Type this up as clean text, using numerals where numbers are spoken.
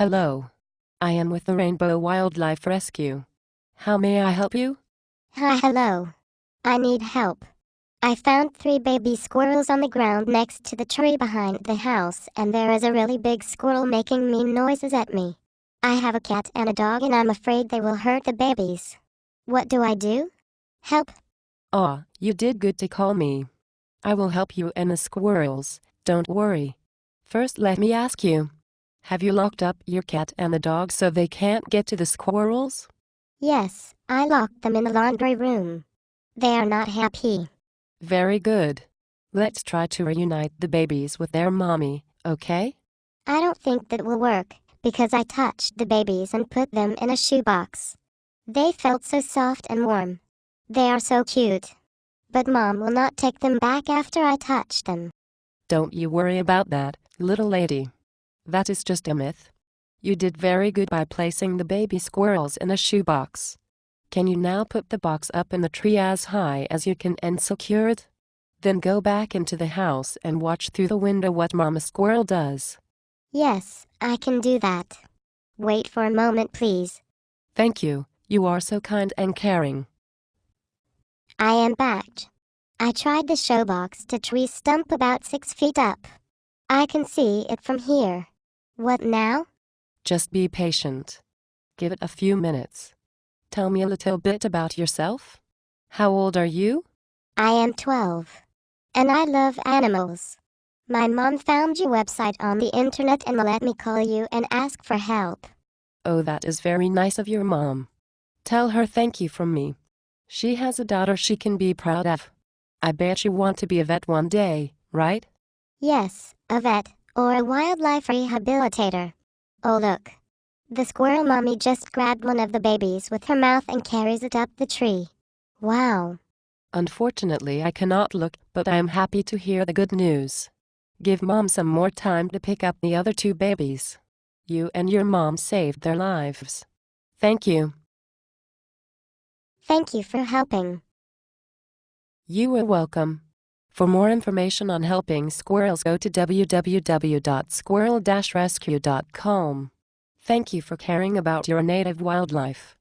Hello. I am with the Rainbow Wildlife Rescue. How may I help you? Hi, hello. I need help. I found 3 baby squirrels on the ground next to the tree behind the house, and there is a really big squirrel making mean noises at me. I have a cat and a dog, and I'm afraid they will hurt the babies. What do I do? Help. Aw, you did good to call me. I will help you and the squirrels, don't worry. First let me ask you. Have you locked up your cat and the dog so they can't get to the squirrels? Yes, I locked them in the laundry room. They are not happy. Very good. Let's try to reunite the babies with their mommy, okay? I don't think that will work, because I touched the babies and put them in a shoebox. They felt so soft and warm. They are so cute. But Mom will not take them back after I touch them. Don't you worry about that, little lady. That is just a myth. You did very good by placing the baby squirrels in a shoebox. Can you now put the box up in the tree as high as you can and secure it? Then go back into the house and watch through the window what Mama Squirrel does. Yes, I can do that. Wait for a moment, please. Thank you, you are so kind and caring. I am back. I tried the showbox to tree stump about 6 feet up. I can see it from here. What now? Just be patient. Give it a few minutes. Tell me a little bit about yourself. How old are you? I am 12. And I love animals. My mom found your website on the internet and let me call you and ask for help. Oh, that is very nice of your mom. Tell her thank you from me. She has a daughter she can be proud of. I bet you want to be a vet one day, right? Yes, a vet, or a wildlife rehabilitator. Oh look. The squirrel mommy just grabbed one of the babies with her mouth and carries it up the tree. Wow. Unfortunately, I cannot look, but I am happy to hear the good news. Give Mom some more time to pick up the other 2 babies. You and your mom saved their lives. Thank you. Thank you for helping. You are welcome. For more information on helping squirrels, go to www.squirrel-rescue.com. Thank you for caring about your native wildlife.